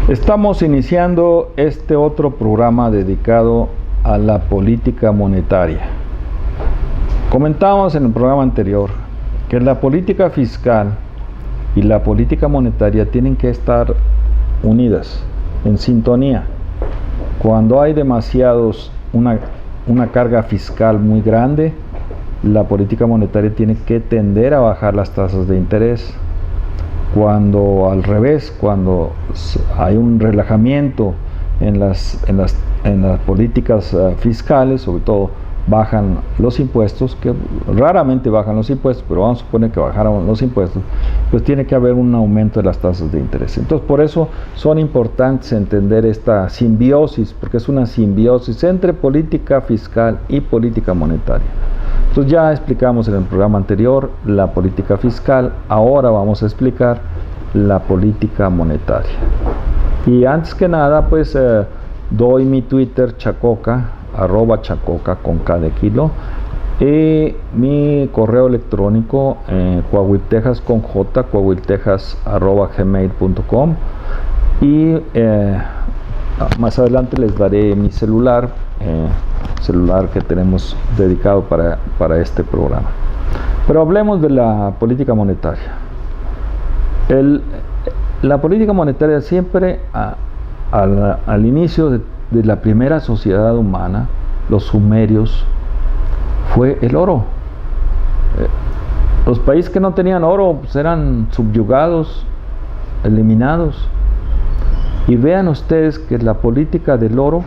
Estamos iniciando este otro programa dedicado a la política monetaria. Comentamos en el programa anterior que la política fiscal y la política monetaria tienen que estar unidas, en sintonía. Cuando hay una carga fiscal muy grande, la política monetaria tiene que tender a bajar las tasas de interés. Cuando al revés, cuando hay un relajamiento en las políticas fiscales, sobre todo bajan los impuestos, que raramente bajan los impuestos, pero vamos a suponer que bajaron los impuestos, pues tiene que haber un aumento de las tasas de interés. Entonces, por eso son importantes entender esta simbiosis, porque es una simbiosis entre política fiscal y política monetaria. Entonces ya explicamos en el programa anterior la política fiscal, ahora vamos a explicar la política monetaria. Y antes que nada, pues doy mi Twitter chacoca, @chacoca con K de kilo, y mi correo electrónico coahuiltejas con J, coahuiltejas@gmail.com, y más adelante les daré mi celular que tenemos dedicado para este programa. Pero hablemos de la política monetaria. La política monetaria siempre al inicio de la primera sociedad humana, los sumerios, fue el oro. Los países que no tenían oro pues eran subyugados, eliminados. Y vean ustedes que la política del oro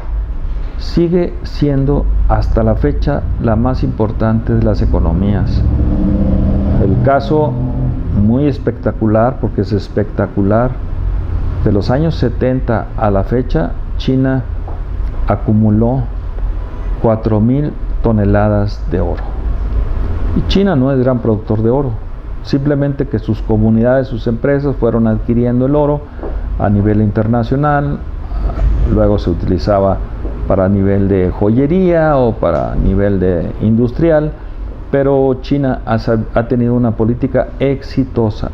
sigue siendo hasta la fecha la más importante de las economías. El caso muy espectacular, porque es espectacular, de los años 70 a la fecha, China acumuló 4,000 toneladas de oro. Y China no es gran productor de oro, simplemente que sus comunidades, sus empresas fueron adquiriendo el oro a nivel internacional, luego se utilizaba para nivel de joyería o para nivel de industrial, pero China ha tenido una política exitosa,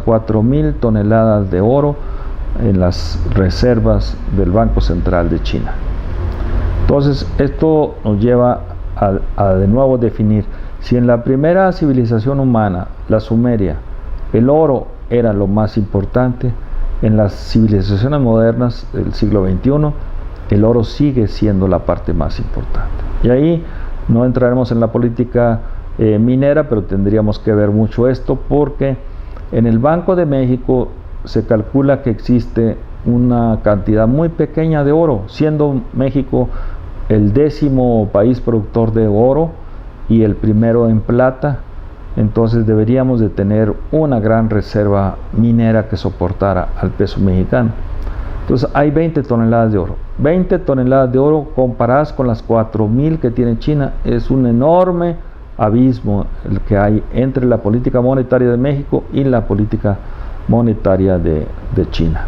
4,000 toneladas de oro en las reservas del Banco Central de China. Entonces, esto nos lleva a de nuevo definir, si en la primera civilización humana, la sumeria, el oro era lo más importante, en las civilizaciones modernas del siglo XXI, el oro sigue siendo la parte más importante. Y ahí no entraremos en la política minera, pero tendríamos que ver mucho esto, porque en el Banco de México se calcula que existe una cantidad muy pequeña de oro, siendo México el 10º país productor de oro y el primero en plata. Entonces deberíamos de tener una gran reserva minera que soportara al peso mexicano. Entonces hay 20 toneladas de oro. 20 toneladas de oro comparadas con las 4,000 que tiene China. Es un enorme abismo el que hay entre la política monetaria de México y la política monetaria de China.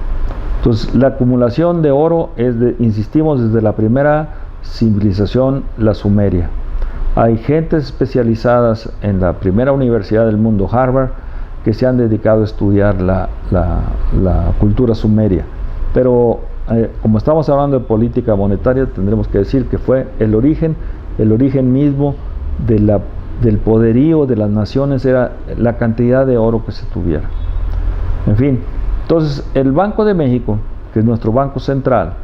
Entonces la acumulación de oro insistimos, desde la primera civilización, la sumeria. Hay gentes especializadas en la primera universidad del mundo, Harvard, que se han dedicado a estudiar la cultura sumeria. Pero como estamos hablando de política monetaria, tendremos que decir que fue el origen mismo del poderío de las naciones, era la cantidad de oro que se tuviera. En fin, entonces el Banco de México, que es nuestro banco central,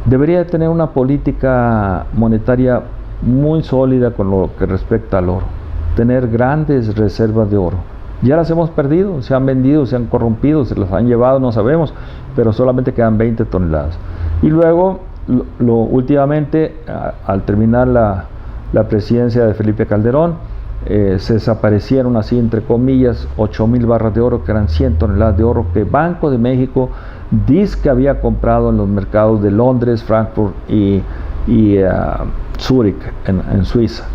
debería tener una política monetaria muy sólida con lo que respecta al oro, tener grandes reservas de oro. Ya las hemos perdido, se han vendido, se han corrompido, se las han llevado, no sabemos, pero solamente quedan 20 toneladas. Y luego, últimamente, al terminar la presidencia de Felipe Calderón, se desaparecieron así, entre comillas, 8,000 barras de oro, que eran 100 toneladas de oro, que Banco de México dice que había comprado en los mercados de Londres, Frankfurt y Zúrich, en Suiza.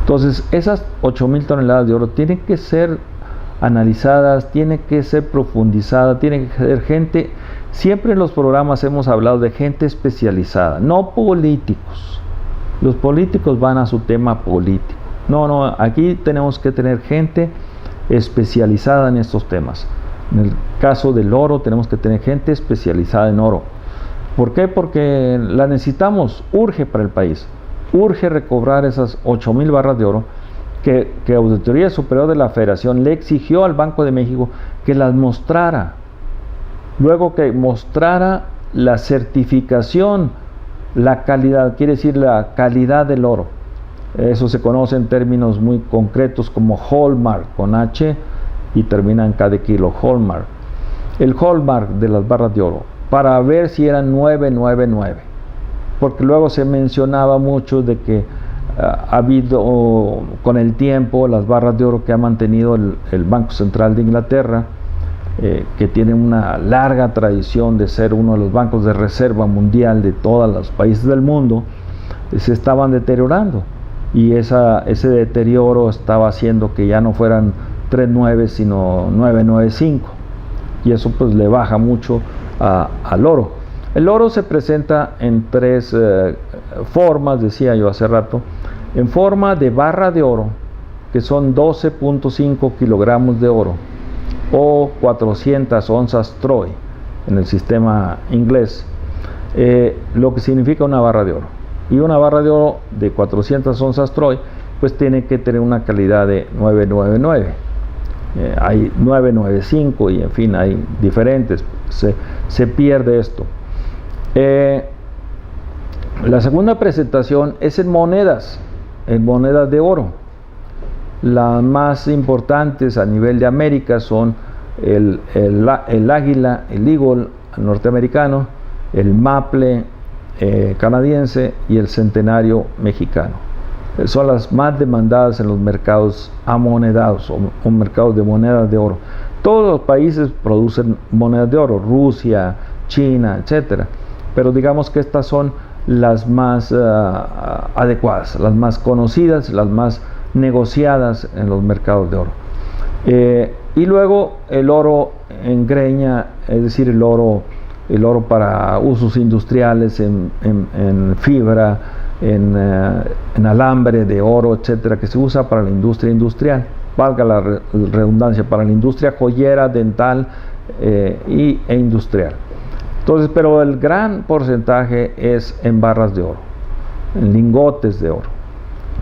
Entonces, esas 8,000 toneladas de oro tienen que ser analizadas, tienen que ser profundizadas, tienen que ser gente. Siempre en los programas hemos hablado de gente especializada, no políticos. Los políticos van a su tema político. No, aquí tenemos que tener gente especializada en estos temas. En el caso del oro tenemos que tener gente especializada en oro. ¿Por qué? Porque la necesitamos, urge para el país. Urge recobrar esas 8,000 barras de oro que Auditoría Superior de la Federación le exigió al Banco de México que las mostrara. Luego que mostrara la certificación, la calidad, quiere decir la calidad del oro. Eso se conoce en términos muy concretos como hallmark, con H y termina en K de kilo, hallmark. El hallmark de las barras de oro, para ver si eran 999. Porque luego se mencionaba mucho de que ha habido con el tiempo las barras de oro que ha mantenido el Banco Central de Inglaterra, que tiene una larga tradición de ser uno de los bancos de reserva mundial de todos los países del mundo, se estaban deteriorando, y ese deterioro estaba haciendo que ya no fueran 3.9 sino 9.95, y eso pues le baja mucho al oro. El oro se presenta en tres formas, decía yo hace rato: en forma de barra de oro, que son 12.5 kilogramos de oro, o 400 onzas Troy en el sistema inglés, lo que significa una barra de oro. Y una barra de oro de 400 onzas Troy pues tiene que tener una calidad de 999. Hay 995 y en fin, hay diferentes. Se pierde esto. La segunda presentación es en monedas de oro. Las más importantes a nivel de América son el águila, el eagle norteamericano, el maple canadiense y el centenario mexicano. Son las más demandadas en los mercados amonedados o mercados de monedas de oro. Todos los países producen monedas de oro, Rusia, China, etcétera, pero digamos que estas son las más adecuadas, las más conocidas, las más negociadas en los mercados de oro. Y luego el oro en greña, es decir, el oro para usos industriales, en fibra, en alambre de oro, etcétera, que se usa para la industria industrial, valga la redundancia, para la industria joyera, dental e industrial. Entonces, pero el gran porcentaje es en barras de oro, en lingotes de oro.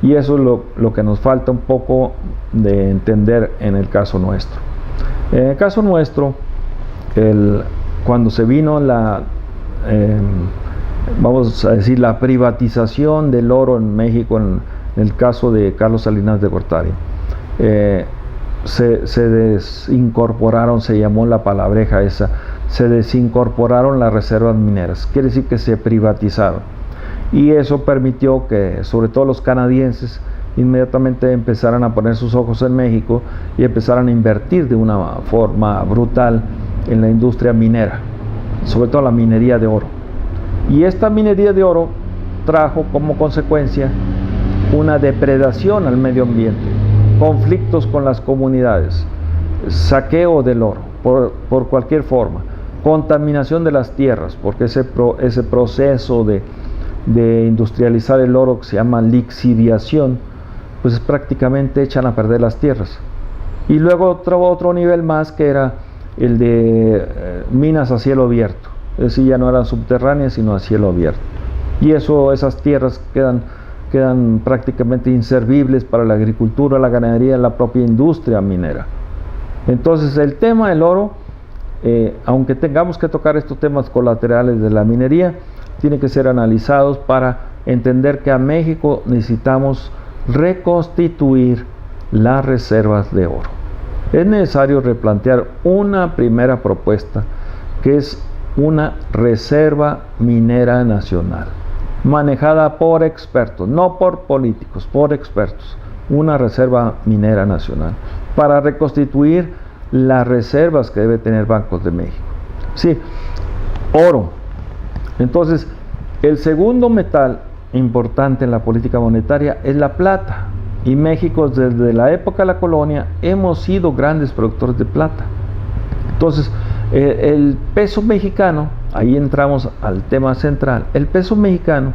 Y eso es lo que nos falta un poco de entender en el caso nuestro. En el caso nuestro, cuando se vino vamos a decir, la privatización del oro en México, en el caso de Carlos Salinas de Gortari, se desincorporaron, se llamó la palabreja esa, se desincorporaron las reservas mineras, quiere decir que se privatizaron, y eso permitió que sobre todo los canadienses inmediatamente empezaran a poner sus ojos en México y empezaran a invertir de una forma brutal en la industria minera, sobre todo la minería de oro. Y esta minería de oro trajo como consecuencia una depredación al medio ambiente, conflictos con las comunidades, saqueo del oro por cualquier forma, contaminación de las tierras, porque ese proceso de industrializar el oro, que se llama lixiviación, pues prácticamente echan a perder las tierras. Y luego otro nivel más, que era el de minas a cielo abierto, es decir, ya no eran subterráneas sino a cielo abierto, y esas tierras quedan prácticamente inservibles para la agricultura, la ganadería, la propia industria minera. Entonces el tema del oro, aunque tengamos que tocar estos temas colaterales de la minería, tiene que ser analizados para entender que a México necesitamos reconstituir las reservas de oro. Es necesario replantear una primera propuesta, que es una reserva minera nacional, manejada por expertos, no por políticos, por expertos. Una reserva minera nacional para reconstituir las reservas que debe tener Bancos de México. Sí, oro. Entonces, el segundo metal importante en la política monetaria es la plata, y México desde la época de la colonia hemos sido grandes productores de plata. Entonces, el peso mexicano, ahí entramos al tema central, el peso mexicano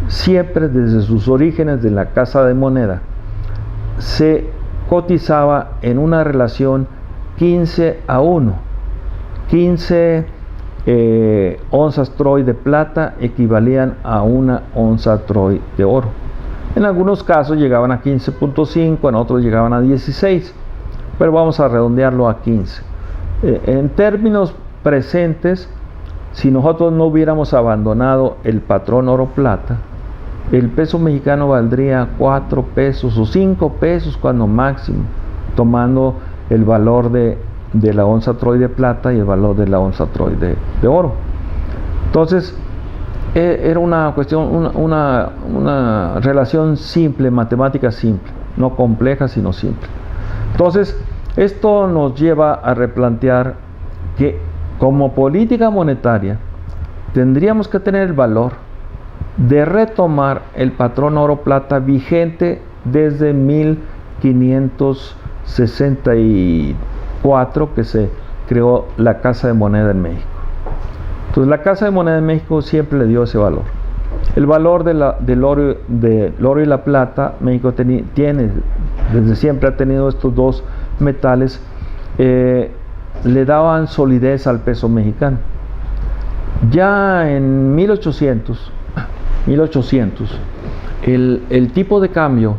siempre desde sus orígenes de la Casa de Moneda se cotizaba en una relación 15-1. 15 onzas troy de plata equivalían a una onza troy de oro. En algunos casos llegaban a 15.5, en otros llegaban a 16, pero vamos a redondearlo a 15. En términos presentes, si nosotros no hubiéramos abandonado el patrón oro-plata, el peso mexicano valdría 4 pesos o 5 pesos cuando máximo, tomando el valor de la onza troy de plata y el valor de la onza troy de oro. Entonces, era una cuestión, una relación simple, matemática simple, no compleja sino simple. Entonces, esto nos lleva a replantear que como política monetaria tendríamos que tener el valor de retomar el patrón oro-plata vigente desde 1564, que se creó la Casa de Moneda en México. Entonces la Casa de Moneda en México siempre le dio ese valor. El valor del oro y la plata, México tiene, desde siempre ha tenido estos dos metales, le daban solidez al peso mexicano. Ya en 1800, el tipo de cambio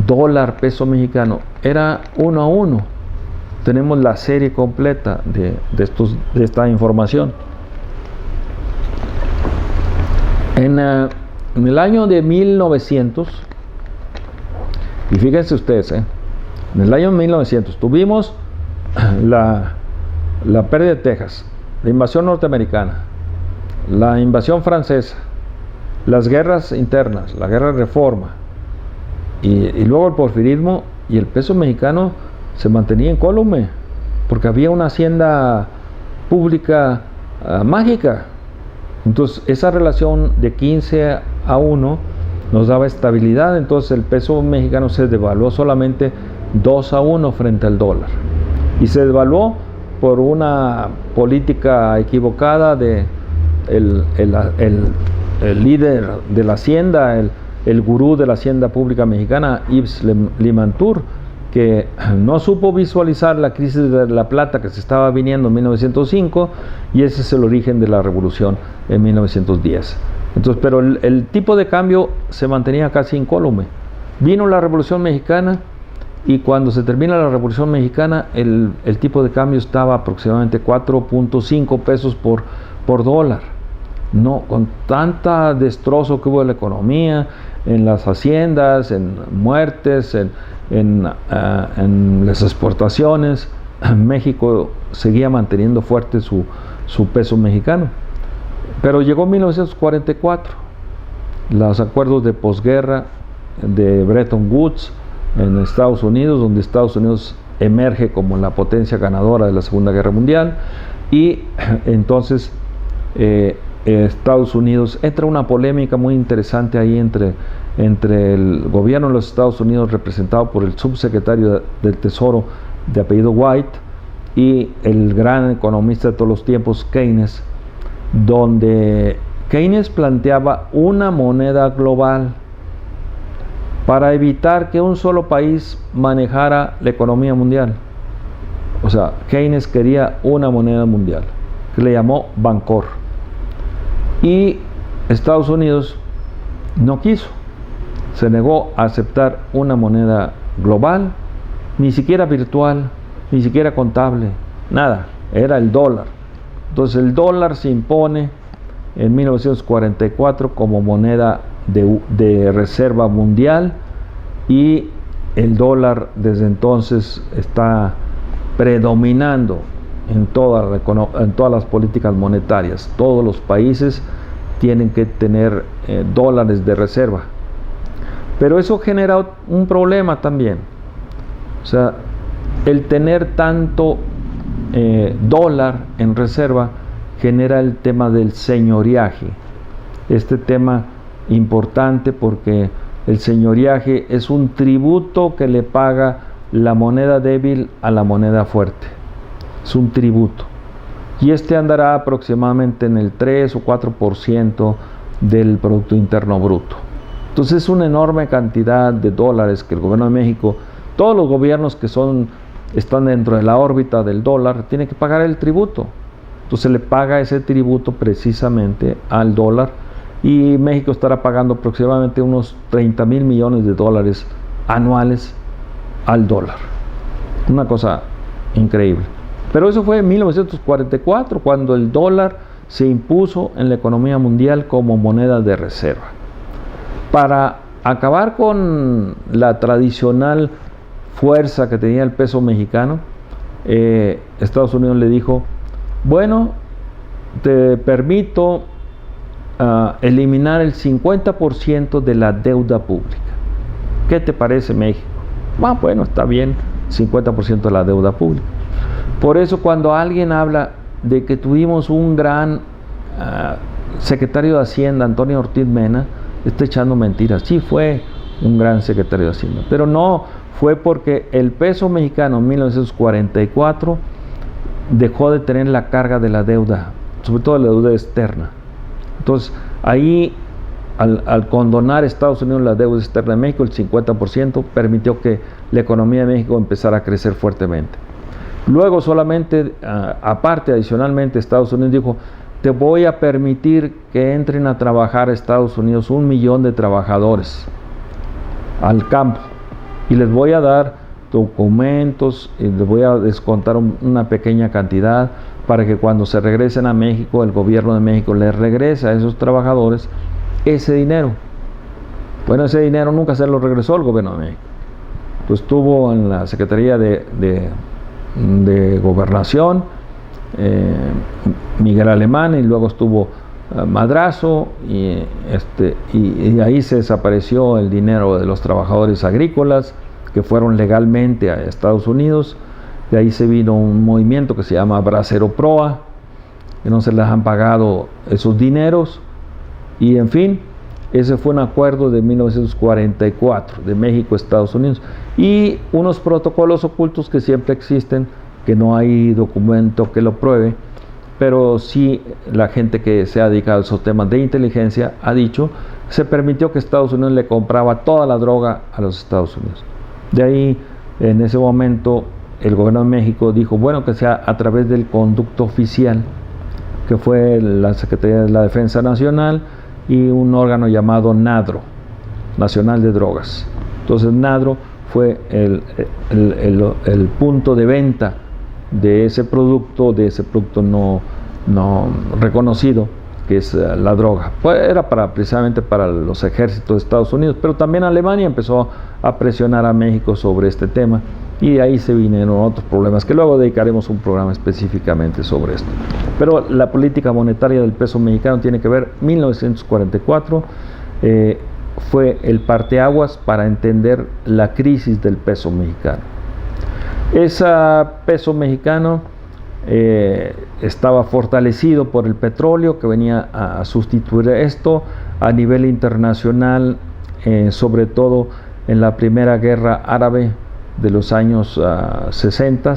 dólar-peso mexicano era 1-1. Tenemos la serie completa de esta información. En el año de 1900, y fíjense ustedes, en el año 1900 tuvimos la pérdida de Texas, la invasión norteamericana, la invasión francesa, las guerras internas, la guerra de reforma, y luego el porfirismo, y el peso mexicano se mantenía incólume, porque había una hacienda pública mágica. Entonces esa relación de 15-1 nos daba estabilidad. Entonces el peso mexicano se devaluó solamente 2-1 frente al dólar, y se devaluó por una política equivocada de el líder de la hacienda, el gurú de la hacienda pública mexicana, Yves Limantour, que no supo visualizar la crisis de la plata que se estaba viniendo en 1905, y ese es el origen de la revolución en 1910. Entonces, pero el tipo de cambio se mantenía casi incólume. Vino la Revolución Mexicana, y cuando se termina la Revolución Mexicana, el tipo de cambio estaba aproximadamente 4.5 pesos por dólar. No, con tanta destrozo que hubo en la economía, en las haciendas, en muertes, en las exportaciones, México seguía manteniendo fuerte su peso mexicano. Pero llegó 1944, los acuerdos de posguerra de Bretton Woods en Estados Unidos, donde Estados Unidos emerge como la potencia ganadora de la Segunda Guerra Mundial, y entonces Estados Unidos entra una polémica muy interesante ahí entre el gobierno de los Estados Unidos, representado por el subsecretario del Tesoro de apellido White, y el gran economista de todos los tiempos, Keynes, donde Keynes planteaba una moneda global para evitar que un solo país manejara la economía mundial. O sea, Keynes quería una moneda mundial, que le llamó Bancor. Y Estados Unidos no quiso, se negó a aceptar una moneda global, ni siquiera virtual, ni siquiera contable, nada, era el dólar. Entonces el dólar se impone en 1944 como moneda de reserva mundial, y el dólar desde entonces está predominando en todas las políticas monetarias. Todos los países tienen que tener dólares de reserva, pero eso genera un problema también. O sea, el tener tanto dólar en reserva genera el tema del señoriaje. Este tema importante, porque el señoriaje es un tributo que le paga la moneda débil a la moneda fuerte. Es un tributo, y este andará aproximadamente en el 3 o 4% del Producto Interno Bruto. Entonces es una enorme cantidad de dólares que el gobierno de México, todos los gobiernos que son están dentro de la órbita del dólar, tiene que pagar el tributo. Entonces le paga ese tributo precisamente al dólar, y México estará pagando aproximadamente unos 30,000 millones de dólares anuales al dólar. Una cosa increíble. Pero eso fue en 1944, cuando el dólar se impuso en la economía mundial como moneda de reserva. Para acabar con la tradicional fuerza que tenía el peso mexicano, Estados Unidos le dijo: bueno, te permito eliminar el 50% de la deuda pública. ¿Qué te parece, México? Bueno, está bien, 50% de la deuda pública. Por eso, cuando alguien habla de que tuvimos un gran secretario de Hacienda, Antonio Ortiz Mena, está echando mentiras. Sí fue un gran secretario de Hacienda, pero no fue porque el peso mexicano en 1944 dejó de tener la carga de la deuda, sobre todo la deuda externa. Entonces, ahí, al condonar Estados Unidos la deuda externa de México, el 50%, permitió que la economía de México empezara a crecer fuertemente. Luego, solamente, aparte, adicionalmente, Estados Unidos dijo: te voy a permitir que entren a trabajar a Estados Unidos 1 millón de trabajadores al campo, y les voy a dar documentos y les voy a descontar una pequeña cantidad para que cuando se regresen a México, el gobierno de México les regrese a esos trabajadores ese dinero. Bueno, ese dinero nunca se lo regresó al gobierno de México. Pues estuvo en la Secretaría de Gobernación Miguel Alemán, y luego estuvo Madrazo, y ahí se desapareció el dinero de los trabajadores agrícolas que fueron legalmente a Estados Unidos. De ahí se vino un movimiento que se llama Bracero Proa, que no se les han pagado esos dineros, y en fin, ese fue un acuerdo de 1944 de México, Estados Unidos, y unos protocolos ocultos que siempre existen, que no hay documento que lo pruebe, pero sí la gente que se ha dedicado a esos temas de inteligencia ha dicho que se permitió que Estados Unidos le compraba toda la droga a los Estados Unidos. De ahí, en ese momento, el gobierno de México dijo: bueno, que sea a través del conducto oficial, que fue la Secretaría de la Defensa Nacional y un órgano llamado NADRO, Nacional de Drogas. Entonces, NADRO fue el punto de venta de ese producto no reconocido, que es la droga. Pues era precisamente para los ejércitos de Estados Unidos, pero también Alemania empezó a presionar a México sobre este tema, y de ahí se vinieron otros problemas, que luego dedicaremos un programa específicamente sobre esto. Pero la política monetaria del peso mexicano tiene que ver 1944, fue el parteaguas para entender la crisis del peso mexicano. Ese peso mexicano estaba fortalecido por el petróleo, que venía a sustituir esto a nivel internacional, sobre todo en la primera guerra árabe de los años 60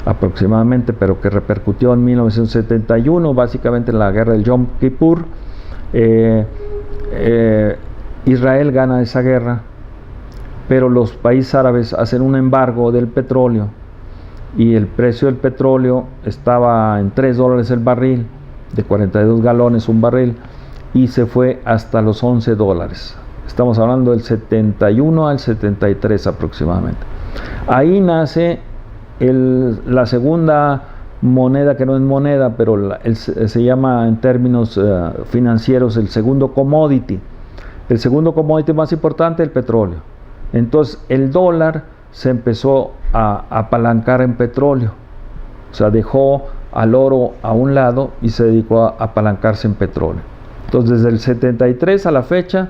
aproximadamente, pero que repercutió en 1971, básicamente en la guerra del Yom Kippur. Israel gana esa guerra, pero los países árabes hacen un embargo del petróleo, y el precio del petróleo estaba en $3 el barril, de 42 galones un barril, y se fue hasta los $11. Estamos hablando del 71 al 73 aproximadamente. Ahí nace la segunda moneda, que no es moneda, pero se llama en términos financieros el segundo commodity. El segundo commodity más importante, el petróleo. Entonces el dólar se empezó a apalancar en petróleo, o sea, dejó al oro a un lado y se dedicó a apalancarse en petróleo. Entonces, desde el 73 a la fecha,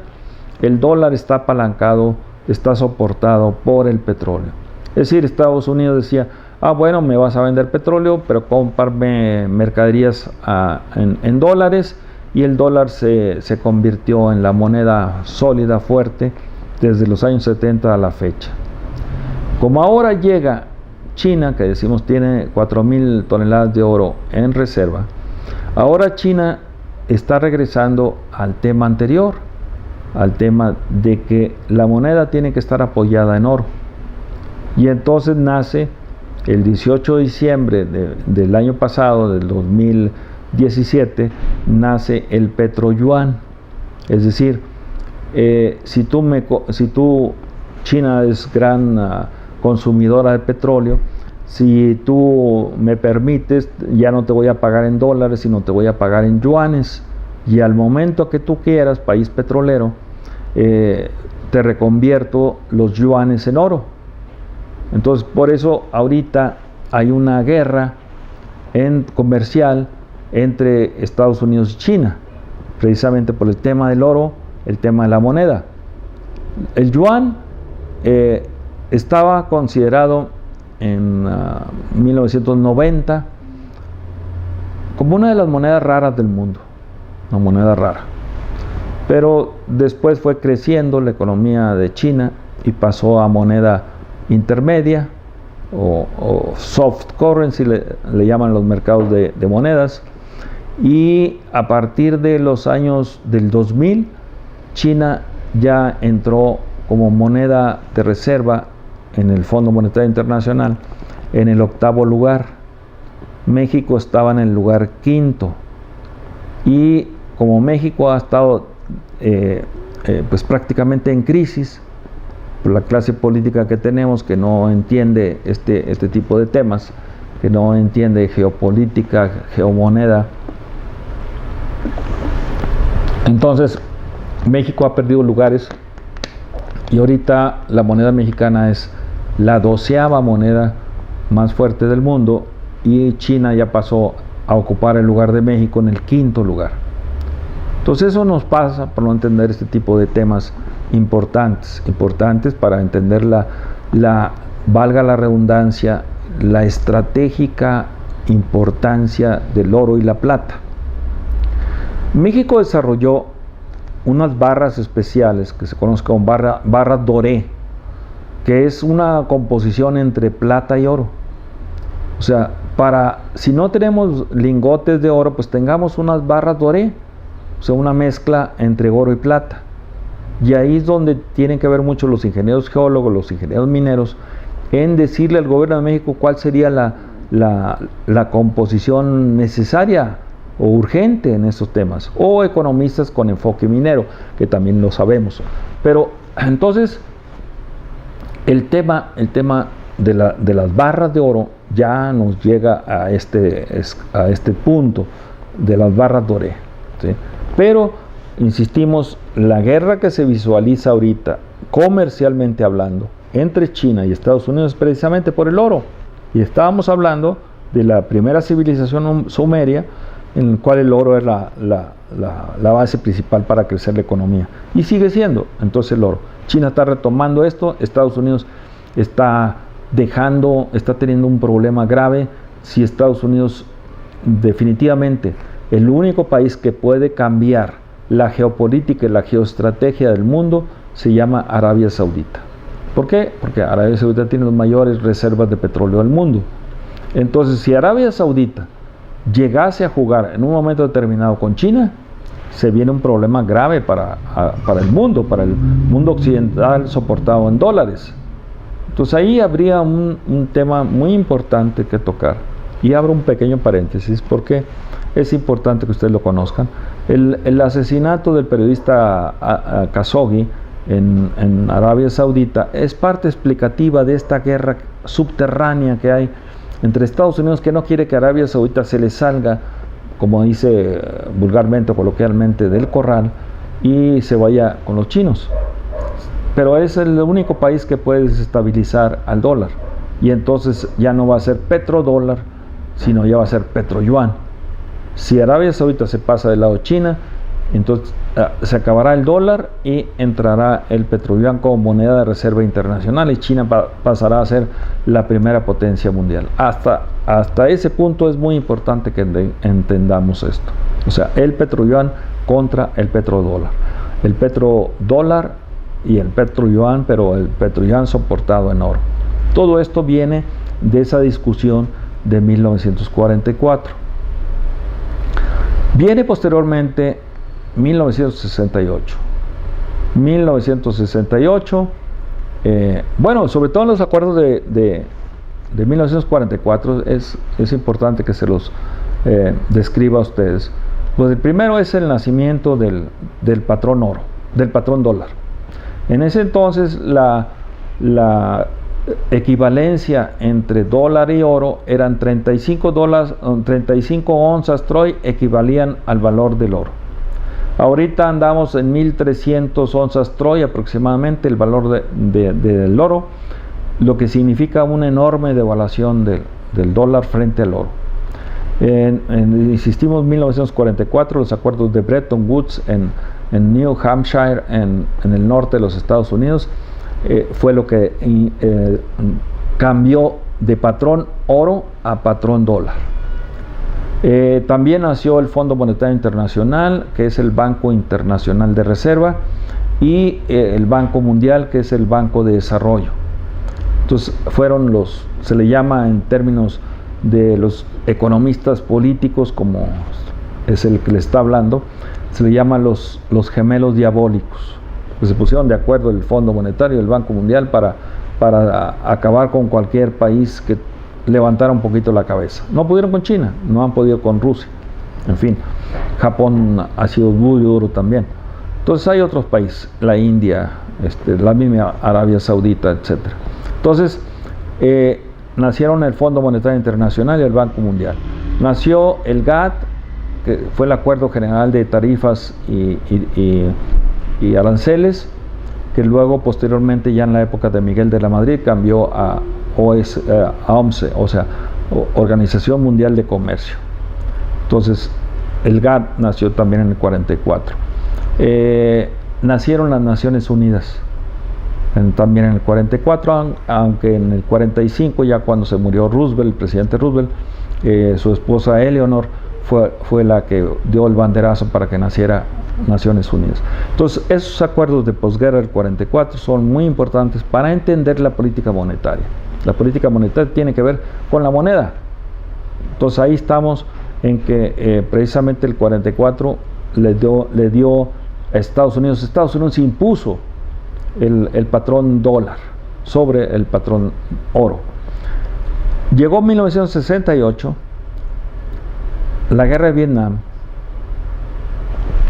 el dólar está apalancado, está soportado por el petróleo. Es decir, Estados Unidos decía: bueno, me vas a vender petróleo, pero cómprame mercaderías en dólares, y el dólar se convirtió en la moneda sólida, fuerte, desde los años 70 a la fecha. Como ahora llega China, que decimos tiene 4,000 toneladas de oro en reserva, ahora China está regresando al tema anterior, al tema de que la moneda tiene que estar apoyada en oro. Y entonces nace el 18 de diciembre del año pasado, del 2017, nace el petroyuan. Es decir, si tú, China es gran consumidora de petróleo, si tú me permites, ya no te voy a pagar en dólares, sino te voy a pagar en yuanes. Y al momento que tú quieras, país petrolero, te reconvierto los yuanes en oro. Entonces, por eso ahorita hay una guerra comercial entre Estados Unidos y China, precisamente por el tema del oro, el tema de la moneda. El yuan estaba considerado en 1990 como una de las monedas raras del mundo, una moneda rara. Pero después fue creciendo la economía de China y pasó a moneda intermedia o soft currency, le llaman los mercados de monedas. Y a partir de los años del 2000, China ya entró como moneda de reserva en el Fondo Monetario Internacional en el 8º lugar. México estaba en el lugar 5º. Y como México ha estado pues prácticamente en crisis por la clase política que tenemos, que no entiende este tipo de temas, que no entiende geopolítica, geomoneda, entonces México ha perdido lugares y ahorita la moneda mexicana es la 12ª moneda más fuerte del mundo y China ya pasó a ocupar el lugar de México en el 5º lugar. Entonces eso nos pasa por no entender este tipo de temas importantes para entender valga la redundancia, la estratégica importancia del oro y la plata. México desarrolló unas barras especiales que se conocen como barra doré, que es una composición entre plata y oro. O sea, si no tenemos lingotes de oro, pues tengamos unas barras doré, o sea, una mezcla entre oro y plata. Y ahí es donde tienen que ver mucho los ingenieros geólogos, los ingenieros mineros, en decirle al gobierno de México cuál sería la composición necesaria o urgente en estos temas, o economistas con enfoque minero, que también lo sabemos. Pero entonces el tema de las barras de oro ya nos llega a este punto de las barras doré, ¿sí? Pero insistimos, la guerra que se visualiza ahorita comercialmente hablando entre China y Estados Unidos es precisamente por el oro. Y estábamos hablando de la primera civilización sumeria, en la cual el oro es la base principal para crecer la economía. Y sigue siendo, entonces, el oro. China está retomando esto, Estados Unidos está teniendo un problema grave. Si Estados Unidos, definitivamente, el único país que puede cambiar la geopolítica y la geoestrategia del mundo se llama Arabia Saudita. ¿Por qué? Porque Arabia Saudita tiene las mayores reservas de petróleo del mundo. Entonces, si Arabia Saudita llegase a jugar en un momento determinado con China, se viene un problema grave para el mundo occidental soportado en dólares. Entonces ahí habría un tema muy importante que tocar. Y abro un pequeño paréntesis porque es importante que ustedes lo conozcan. El asesinato del periodista Khashoggi en Arabia Saudita es parte explicativa de esta guerra subterránea que hay entre Estados Unidos, que no quiere que Arabia Saudita se le salga, como dice vulgarmente o coloquialmente, del corral y se vaya con los chinos. Pero es el único país que puede desestabilizar al dólar. Y entonces ya no va a ser petrodólar, sino ya va a ser petroyuan. Si Arabia Saudita se pasa del lado de China, entonces se acabará el dólar y entrará el petroyuan como moneda de reserva internacional y China pasará a ser la primera potencia mundial. Hasta ese punto es muy importante que entendamos esto. O sea, el petroyuan contra el petrodólar. El petrodólar y el petroyuan, pero el petroyuan soportado en oro. Todo esto viene de esa discusión de 1944. Viene posteriormente 1968. 1968, bueno, sobre todo en los acuerdos de de 1944 es importante que se los describa a ustedes. Pues el primero es el nacimiento del patrón oro, del patrón dólar. En ese entonces la equivalencia entre dólar y oro eran 35 onzas Troy equivalían al valor del oro. Ahorita andamos en 1300 onzas Troy aproximadamente el valor del oro, lo que significa una enorme devaluación del dólar frente al oro. Insistimos, 1944, los acuerdos de Bretton Woods en New Hampshire, en el norte de los Estados Unidos, fue lo que cambió de patrón oro a patrón dólar. También nació el Fondo Monetario Internacional, que es el Banco Internacional de Reserva, y el Banco Mundial, que es el Banco de Desarrollo. Entonces fueron se le llama en términos de los economistas políticos, como es el que le está hablando, se le llama los gemelos diabólicos. Pues se pusieron de acuerdo el Fondo Monetario y el Banco Mundial para acabar con cualquier país que levantara un poquito la cabeza. No pudieron con China, no han podido con Rusia. En fin, Japón ha sido muy duro también. Entonces hay otros países, la India, la misma Arabia Saudita, etc. Entonces, nacieron el Fondo Monetario Internacional y el Banco Mundial. Nació el GATT, que fue el Acuerdo General de Tarifas y Aranceles, que luego posteriormente, ya en la época de Miguel de la Madrid, cambió a OMC, o sea, Organización Mundial de Comercio. Entonces el GATT nació también en el 44. Nacieron las Naciones Unidas también en el 44, aunque en el 45, ya cuando se murió Roosevelt, el presidente Roosevelt, su esposa Eleanor fue la que dio el banderazo para que naciera Naciones Unidas. Entonces, esos acuerdos de posguerra del 44 son muy importantes para entender la política monetaria. La política monetaria tiene que ver con la moneda. Entonces, ahí estamos en que precisamente el 44 le dio a Estados Unidos. Estados Unidos impuso el patrón dólar sobre el patrón oro. Llegó 1968, la guerra de Vietnam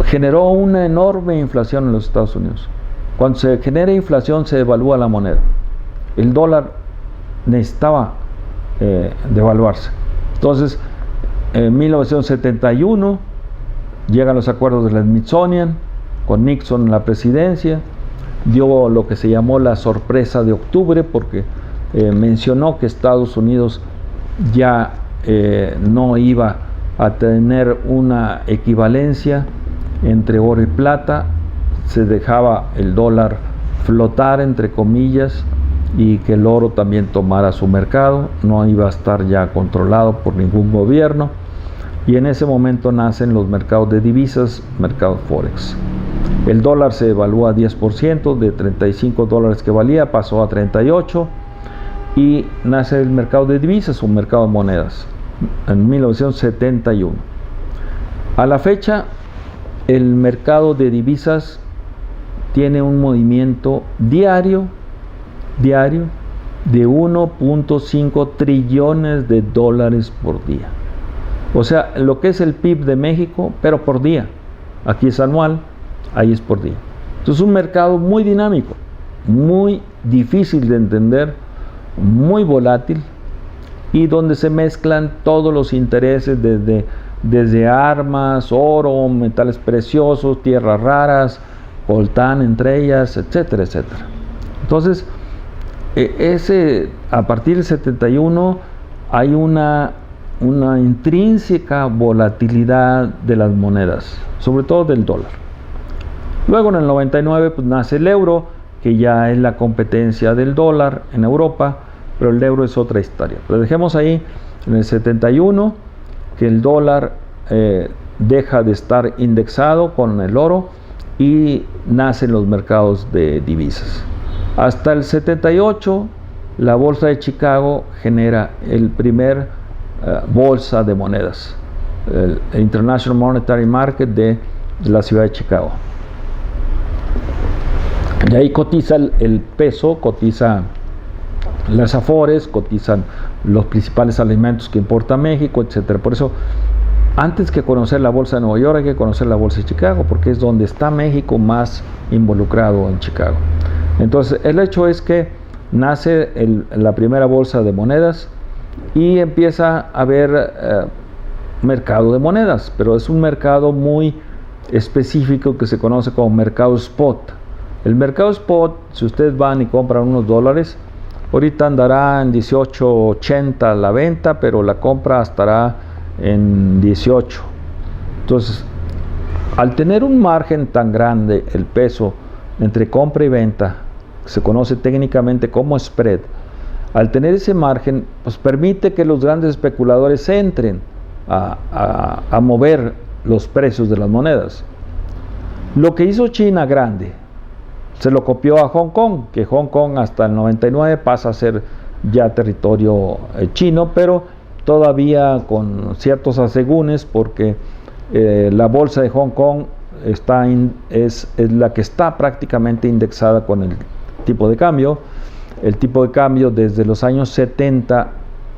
generó una enorme inflación en los Estados Unidos. Cuando se genera inflación, se devalúa la moneda. El dólar necesitaba devaluarse. Entonces, en 1971 llegan los acuerdos del Smithsonian, con Nixon en la presidencia. Dio lo que se llamó la sorpresa de octubre, porque mencionó que Estados Unidos ya no iba a tener una equivalencia entre oro y plata, se dejaba el dólar flotar, entre comillas, y que el oro también tomara su mercado, no iba a estar ya controlado por ningún gobierno, y en ese momento nacen los mercados de divisas, mercados forex. El dólar se evalúa a 10%, de 35 dólares que valía pasó a 38, y nace el mercado de divisas, un mercado de monedas, en 1971. A la fecha, el mercado de divisas tiene un movimiento diario de 1.5 trillones de dólares por día. O sea, lo que es el PIB de México, pero por día. Aquí es anual, ahí es por día. Entonces, un mercado muy dinámico, muy difícil de entender, muy volátil, y donde se mezclan todos los intereses desde armas, oro, metales preciosos, tierras raras, coltán entre ellas, etcétera, etcétera. Entonces, a partir del 71 hay una intrínseca volatilidad de las monedas, sobre todo del dólar. Luego en el 99 pues nace el euro, que ya es la competencia del dólar en Europa, pero el euro es otra historia. Pero dejemos ahí en el 71 que el dólar deja de estar indexado con el oro y nacen los mercados de divisas. Hasta el 78 la bolsa de Chicago genera el primer bolsa de monedas, el International Monetary Market de la ciudad de Chicago. Y ahí cotiza el peso, cotiza las Afores, cotizan los principales alimentos que importa México, etcétera. Por eso, antes que conocer la bolsa de Nueva York, hay que conocer la bolsa de Chicago, porque es donde está México más involucrado en Chicago. Entonces, el hecho es que nace la primera bolsa de monedas y empieza a haber mercado de monedas, pero es un mercado muy específico que se conoce como mercado spot. El mercado spot, si ustedes van y compran unos dólares, ahorita andará en 18.80 la venta, pero la compra estará en 18. Entonces, al tener un margen tan grande, el peso entre compra y venta, se conoce técnicamente como spread, al tener ese margen, pues permite que los grandes especuladores entren a mover los precios de las monedas. Lo que hizo China grande, se lo copió a Hong Kong, que Hong Kong hasta el 99 pasa a ser ya territorio chino, pero todavía con ciertos asegúnes, porque la bolsa de Hong Kong es la que está prácticamente indexada con el tipo de cambio. El tipo de cambio desde los años 70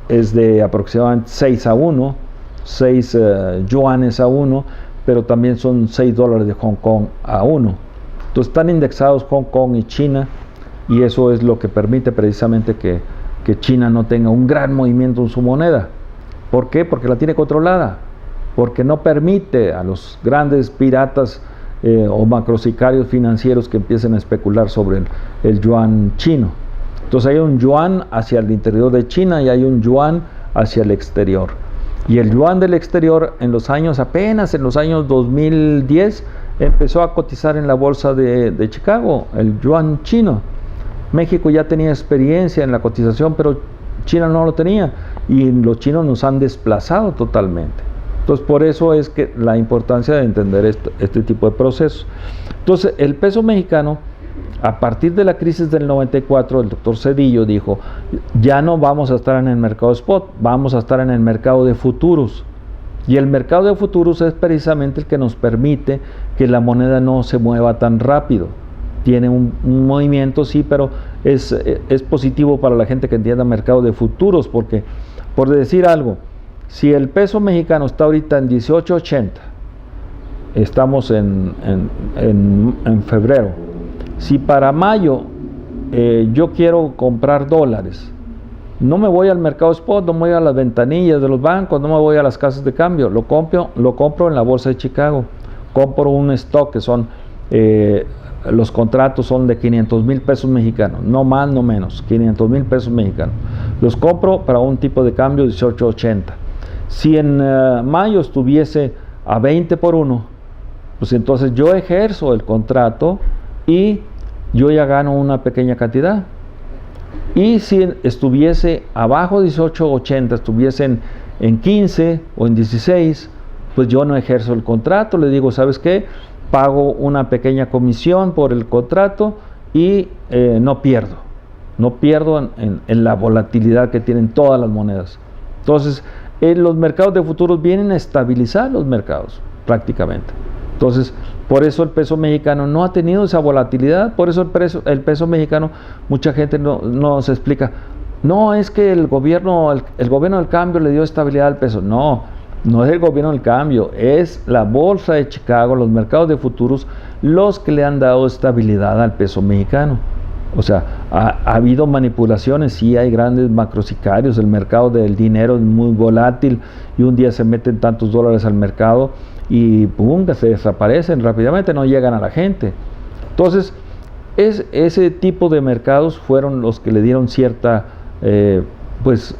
es de aproximadamente 6 yuanes a 1, pero también son 6 dólares de Hong Kong a 1. Entonces están indexados Hong Kong y China, y eso es lo que permite precisamente que China no tenga un gran movimiento en su moneda. ¿Por qué? Porque la tiene controlada, porque no permite a los grandes piratas o macrosicarios financieros que empiecen a especular sobre el yuan chino. Entonces hay un yuan hacia el interior de China y hay un yuan hacia el exterior. Y el yuan del exterior apenas en los años 2010 empezó a cotizar en la bolsa de Chicago, el yuan chino. México ya tenía experiencia en la cotización, pero China no lo tenía, y los chinos nos han desplazado totalmente. Entonces, por eso es que la importancia de entender este tipo de procesos. Entonces, el peso mexicano, a partir de la crisis del 94, el doctor Zedillo dijo, ya no vamos a estar en el mercado spot, vamos a estar en el mercado de futuros. Y el mercado de futuros es precisamente el que nos permite que la moneda no se mueva tan rápido. Tiene un movimiento, sí, pero es positivo para la gente que entienda mercado de futuros, porque, por decir algo, si el peso mexicano está ahorita en 18.80, estamos en febrero, si para mayo yo quiero comprar dólares, no me voy al mercado spot, no me voy a las ventanillas de los bancos, no me voy a las casas de cambio, lo compro en la bolsa de Chicago. Compro un stock que son, los contratos son de 500,000 pesos mexicanos, no más, no menos, 500,000 pesos mexicanos. Los compro para un tipo de cambio 18.80. Si en mayo estuviese a 20 por 1, pues entonces yo ejerzo el contrato y yo ya gano una pequeña cantidad. Y si estuviese abajo de 18.80, estuviese en 15 o en 16, pues yo no ejerzo el contrato, le digo, ¿sabes qué? Pago una pequeña comisión por el contrato y no pierdo en la volatilidad que tienen todas las monedas. Entonces, los mercados de futuros vienen a estabilizar los mercados prácticamente. Entonces, por eso el peso mexicano no ha tenido esa volatilidad, por eso el peso mexicano, mucha gente no se explica, no es que el gobierno del cambio le dio estabilidad al peso. No es el gobierno del cambio, es la bolsa de Chicago, los mercados de futuros, los que le han dado estabilidad al peso mexicano. O sea, ha habido manipulaciones, sí, hay grandes macrosicarios, el mercado del dinero es muy volátil y un día se meten tantos dólares al mercado y ¡pum!, se desaparecen rápidamente, no llegan a la gente. Entonces, ese tipo de mercados fueron los que le dieron cierta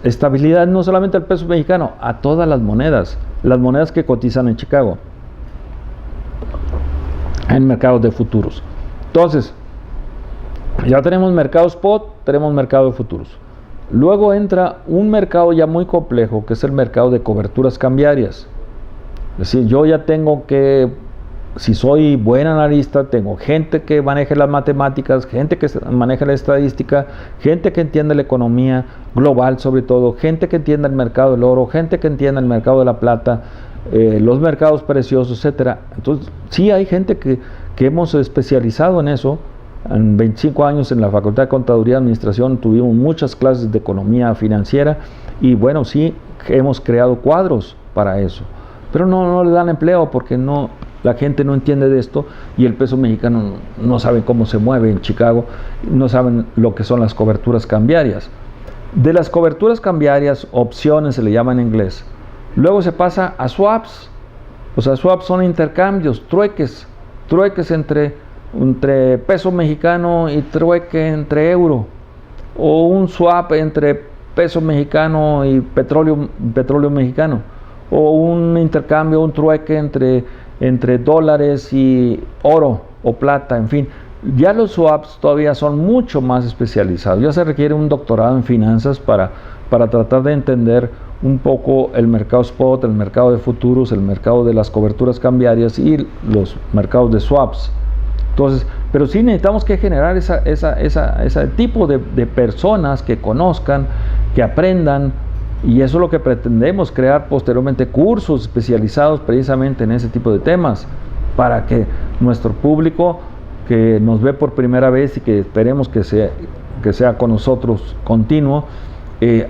estabilidad, no solamente al peso mexicano, a todas las monedas que cotizan en Chicago, en mercados de futuros. Entonces, ya tenemos mercado spot, tenemos mercado de futuros. Luego entra un mercado ya muy complejo, que es el mercado de coberturas cambiarias. Es decir, yo ya tengo que, si soy buen analista, tengo gente que maneje las matemáticas, gente que maneje la estadística, gente que entienda la economía global sobre todo, gente que entienda el mercado del oro, gente que entienda el mercado de la plata, los mercados preciosos, etcétera. Entonces, sí hay gente que hemos especializado en eso. En 25 años en la Facultad de Contaduría y Administración tuvimos muchas clases de economía financiera y bueno, sí, hemos creado cuadros para eso. Pero no le dan empleo porque la gente no entiende de esto y el peso mexicano no sabe cómo se mueve en Chicago, no saben lo que son las coberturas cambiarias. De las coberturas cambiarias, opciones se le llama en inglés, luego se pasa a swaps. O sea, swaps son intercambios, trueques entre peso mexicano y trueque entre euro, o un swap entre peso mexicano y petróleo mexicano, o un intercambio, un trueque entre dólares y oro o plata, en fin. Ya los swaps todavía son mucho más especializados, ya se requiere un doctorado en finanzas para tratar de entender un poco el mercado spot, el mercado de futuros, el mercado de las coberturas cambiarias y los mercados de swaps. Entonces, pero sí necesitamos que generar ese tipo de personas que conozcan, que aprendan, y eso es lo que pretendemos, crear posteriormente cursos especializados precisamente en ese tipo de temas, para que nuestro público que nos ve por primera vez y que esperemos que sea con nosotros continuo,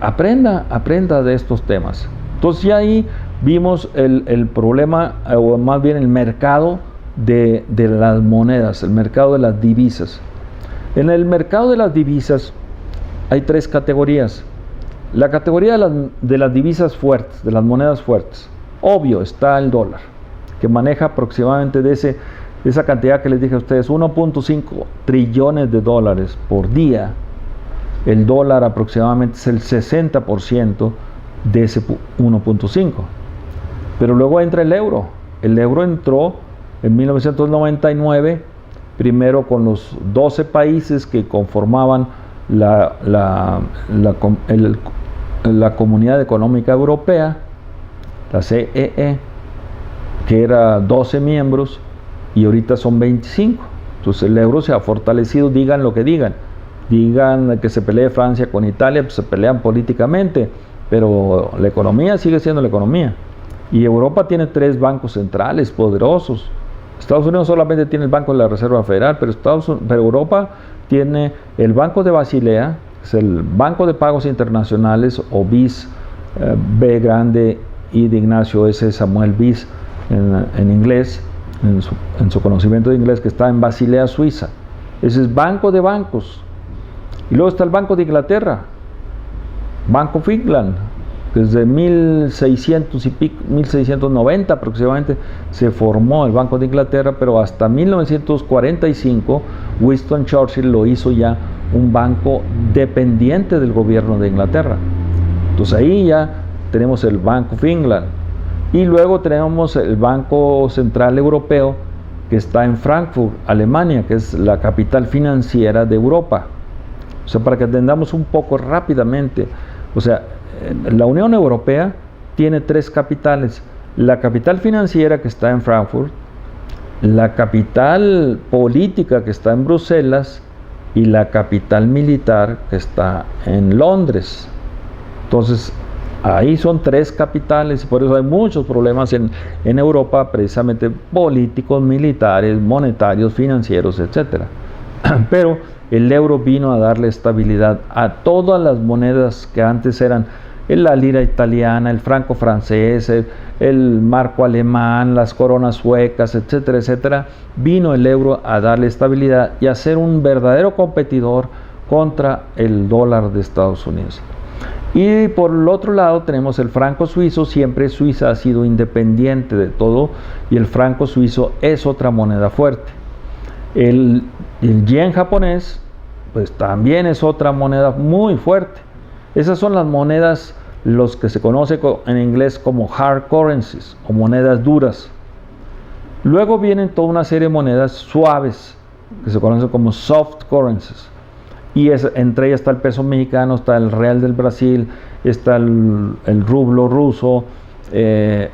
aprenda de estos temas. Entonces ya ahí vimos el problema, o más bien el mercado de las monedas, el mercado de las divisas. En el mercado de las divisas hay tres categorías. La categoría de las divisas fuertes, de las monedas fuertes. Obvio, está el dólar, que maneja aproximadamente de esa cantidad que les dije a ustedes, 1.5 trillones de dólares por día. El dólar aproximadamente es el 60% de ese 1.5. Pero luego entra el euro. El euro entró en 1999, primero con los 12 países que conformaban la Comunidad Económica Europea, la CEE, que era 12 miembros, y ahorita son 25. Entonces el euro se ha fortalecido, digan lo que digan. Digan que se pelee Francia con Italia, pues se pelean políticamente, pero la economía sigue siendo la economía. Y Europa tiene 3 bancos centrales poderosos. Estados Unidos solamente tiene el Banco de la Reserva Federal, pero Europa tiene el Banco de Basilea, es el Banco de Pagos Internacionales, o BIS, B grande, I de Ignacio, S Samuel, BIS en inglés, en su conocimiento de inglés, que está en Basilea, Suiza. Ese es Banco de Bancos. Y luego está el Banco de Inglaterra, Bank of England. Desde 1690 aproximadamente se formó el Banco de Inglaterra, pero hasta 1945 Winston Churchill lo hizo ya un banco dependiente del gobierno de Inglaterra. Entonces ahí ya tenemos el Bank of England. Y luego tenemos el Banco Central Europeo, que está en Frankfurt, Alemania, que es la capital financiera de Europa. O sea, para que entendamos un poco rápidamente, o sea, la Unión Europea tiene 3 capitales: la capital financiera, que está en Frankfurt, la capital política, que está en Bruselas, y la capital militar, que está en Londres. Entonces ahí son 3 capitales, y por eso hay muchos problemas en Europa, precisamente políticos, militares, monetarios, financieros, etc. Pero el euro vino a darle estabilidad a todas las monedas que antes eran la lira italiana, el franco francés, el marco alemán, las coronas suecas, etcétera, etcétera. Vino el euro a darle estabilidad y a ser un verdadero competidor contra el dólar de Estados Unidos. Y por el otro lado tenemos el franco suizo. Siempre Suiza ha sido independiente de todo, y el franco suizo es otra moneda fuerte. El yen japonés, pues también es otra moneda muy fuerte. Esas son las monedas, los que se conoce en inglés como hard currencies, o monedas duras. Luego vienen toda una serie de monedas suaves, que se conocen como soft currencies. Y entre ellas está el peso mexicano, está el real del Brasil, está el rublo ruso, el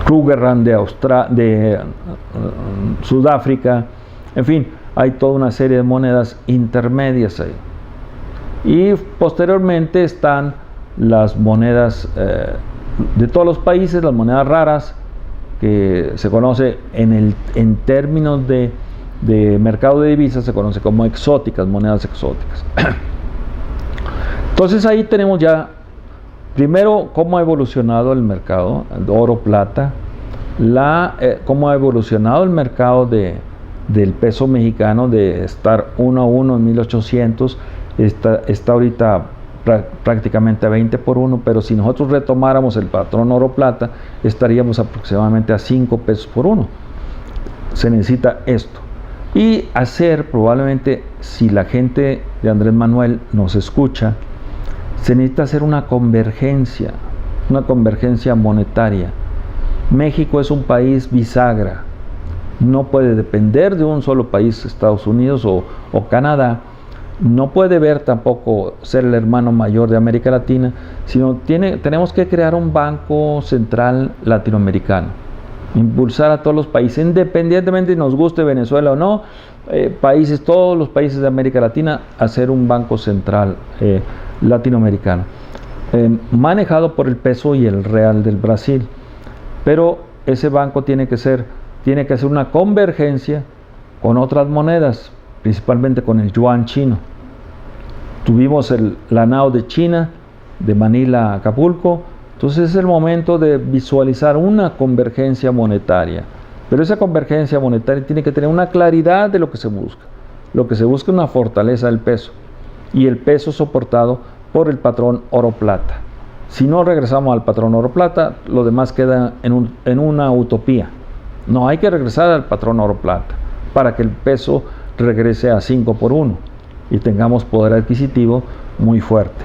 Krugerrand de Sudáfrica. En fin, hay toda una serie de monedas intermedias ahí. Y posteriormente están las monedas de todos los países, las monedas raras, que se conoce en términos de mercado de divisas, se conoce como exóticas, monedas exóticas. Entonces ahí tenemos ya, primero, cómo ha evolucionado el mercado de oro-plata, cómo ha evolucionado el mercado del peso mexicano, de estar 1 a 1 en 1800, está ahorita prácticamente a 20 por 1, pero si nosotros retomáramos el patrón oro-plata, estaríamos aproximadamente a 5 pesos por 1. Se necesita esto. Y hacer, probablemente, si la gente de Andrés Manuel nos escucha, se necesita hacer una convergencia monetaria. México es un país bisagra, no puede depender de un solo país, Estados Unidos o Canadá, no puede ver tampoco ser el hermano mayor de América Latina, sino tenemos que crear un banco central latinoamericano, impulsar a todos los países, independientemente si nos guste Venezuela o no, todos los países de América Latina, hacer un banco central latinoamericano, manejado por el peso y el real del Brasil. Pero ese banco tiene que hacer una convergencia con otras monedas, principalmente con el yuan chino. Tuvimos la NAO de China, de Manila a Acapulco, entonces es el momento de visualizar una convergencia monetaria. Pero esa convergencia monetaria tiene que tener una claridad de lo que se busca. Lo que se busca es una fortaleza del peso, y el peso soportado por el patrón oro-plata. Si no regresamos al patrón oro-plata, lo demás queda en una utopía. No, hay que regresar al patrón oro-plata para que el peso regrese a 5 por 1 y tengamos poder adquisitivo muy fuerte.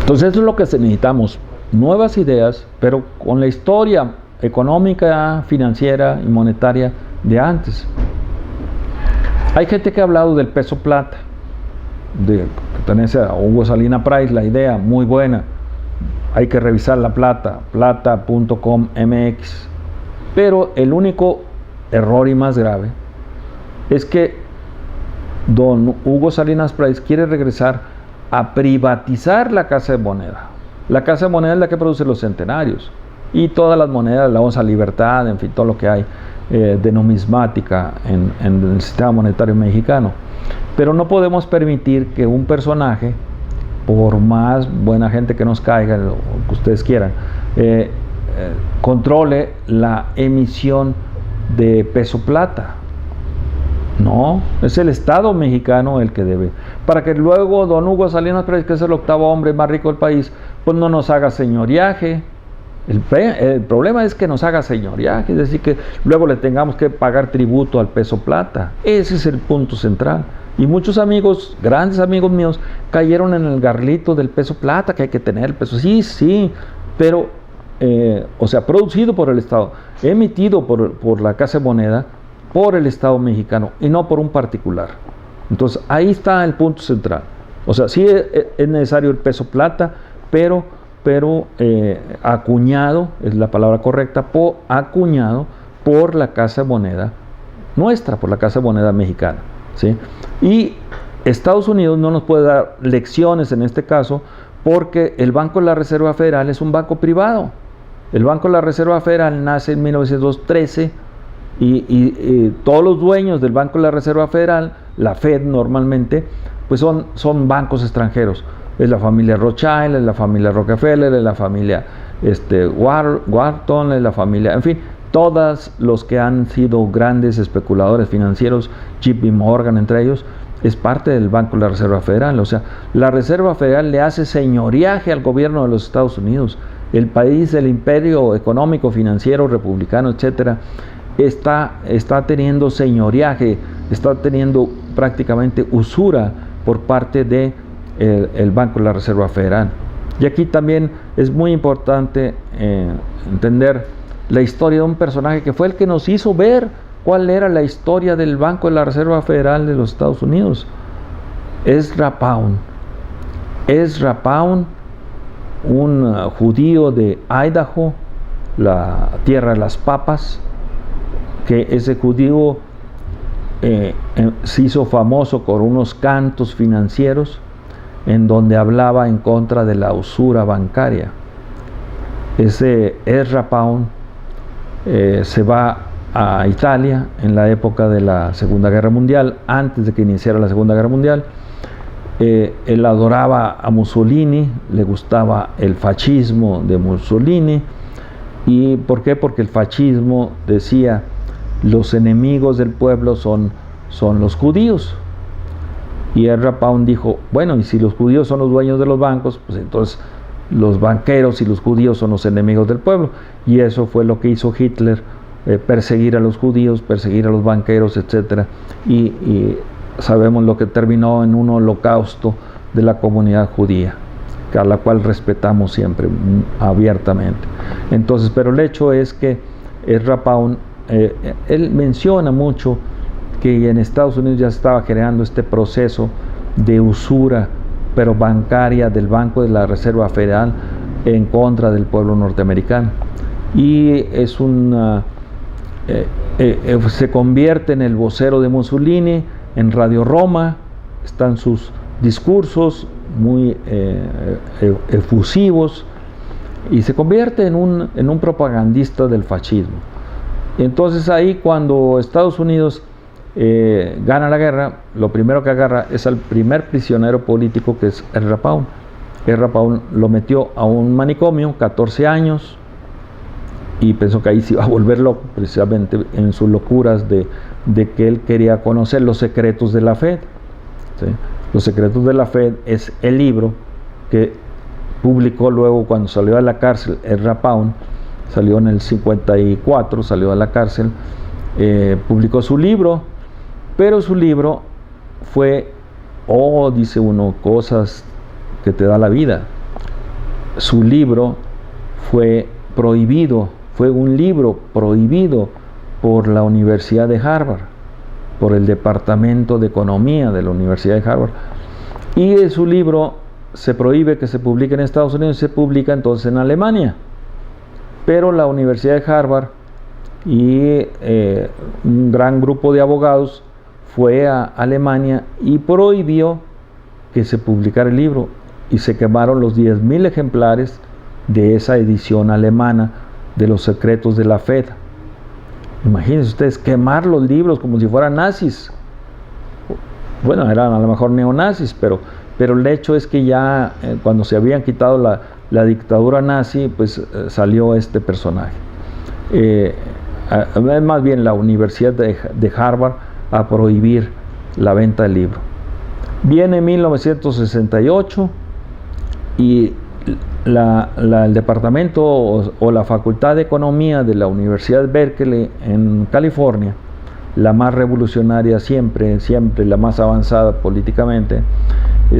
Entonces eso es lo que necesitamos, nuevas ideas, pero con la historia económica, financiera y monetaria de antes. Hay gente que ha hablado del peso plata, pertenece a Hugo Salinas Price, la idea muy buena, hay que revisar la plata.com.mx, pero el único error y más grave es que don Hugo Salinas Price quiere regresar a privatizar la casa de moneda. La casa de moneda es la que produce los centenarios y todas las monedas, la onza libertad, en fin, todo lo que hay de numismática en el sistema monetario mexicano. Pero no podemos permitir que un personaje, por más buena gente que nos caiga, lo que ustedes quieran, controle la emisión de peso plata. No, es el Estado mexicano el que debe. Para que luego don Hugo Salinas Pérez, que es el 8º hombre más rico del país, pues no nos haga señoriaje. El problema es que nos haga señoriaje, es decir, que luego le tengamos que pagar tributo al peso plata. Ese es el punto central. Y muchos amigos, grandes amigos míos, cayeron en el garlito del peso plata, que hay que tener el peso. Sí, pero, producido por el Estado, emitido por la Casa de Moneda, por el Estado mexicano y no por un particular. Entonces ahí está el punto central. O sea, sí es necesario el peso plata, pero acuñado, es la palabra correcta, acuñado por la Casa de Moneda nuestra, por la Casa de Moneda mexicana, ¿sí? Y Estados Unidos no nos puede dar lecciones en este caso, porque el Banco de la Reserva Federal es un banco privado. El Banco de la Reserva Federal nace en 1913 y todos los dueños del Banco de la Reserva Federal, la Fed normalmente, pues son bancos extranjeros. Es la familia Rothschild, es la familia Rockefeller, es la familia Wharton, es la familia, en fin, todos los que han sido grandes especuladores financieros, JP Morgan entre ellos, es parte del Banco de la Reserva Federal. O sea, la Reserva Federal le hace señoriaje al gobierno de los Estados Unidos. El país, el imperio económico, financiero, republicano, etcétera, está teniendo señoriaje, está teniendo prácticamente usura por parte de el Banco de la Reserva Federal. Y aquí también es muy importante entender la historia de un personaje que fue el que nos hizo ver cuál era la historia del Banco de la Reserva Federal de los Estados Unidos. Ezra Pound, un judío de Idaho, la tierra de las papas, que ese judío se hizo famoso por unos cantos financieros en donde hablaba en contra de la usura bancaria. ese Ezra Pound se va a Italia en la época de la Segunda Guerra Mundial, antes de que iniciara la Segunda Guerra Mundial. Él adoraba a Mussolini, le gustaba el fascismo de Mussolini. ¿Y por qué? Porque el fascismo decía: los enemigos del pueblo son los judíos. Y Ezra Pound dijo: bueno, y si los judíos son los dueños de los bancos, pues entonces los banqueros y los judíos son los enemigos del pueblo. Y eso fue lo que hizo Hitler, perseguir a los judíos, perseguir a los banqueros, etc. Y sabemos lo que terminó en un holocausto de la comunidad judía, a la cual respetamos siempre abiertamente. Entonces, pero el hecho es que Ezra Pound, él menciona mucho que en Estados Unidos ya estaba creando este proceso de usura, pero bancaria, del Banco de la Reserva Federal en contra del pueblo norteamericano. Y es se convierte en el vocero de Mussolini. En Radio Roma están sus discursos muy efusivos, y se convierte en un propagandista del fascismo. Entonces ahí, cuando Estados Unidos gana la guerra, lo primero que agarra es al primer prisionero político, que es Ezra Pound. Ezra Pound lo metió a un manicomio, 14 años, y pensó que ahí se iba a volver loco, precisamente en sus locuras de que él quería conocer los secretos de la Fed. ¿Sí? Los secretos de la Fed es el libro que publicó luego cuando salió de la cárcel. Ezra Pound salió en el 54, salió de la cárcel, publicó su libro, pero su libro fue, dice uno, cosas que te da la vida. Su libro fue prohibido, fue un libro prohibido por la Universidad de Harvard, por el Departamento de Economía de la Universidad de Harvard. Y su libro se prohíbe que se publique en Estados Unidos, se publica entonces en Alemania. Pero la Universidad de Harvard y un gran grupo de abogados fue a Alemania y prohibió que se publicara el libro, y se quemaron los 10,000 ejemplares de esa edición alemana de los secretos de la Fed. Imagínense ustedes, quemar los libros como si fueran nazis. Bueno, eran a lo mejor neonazis, pero el hecho es que ya cuando se habían quitado la dictadura nazi, pues salió este personaje. Más bien la Universidad de Harvard a prohibir la venta del libro. Viene 1968 y el departamento o la facultad de economía de la Universidad de Berkeley en California, la más revolucionaria siempre la más avanzada políticamente,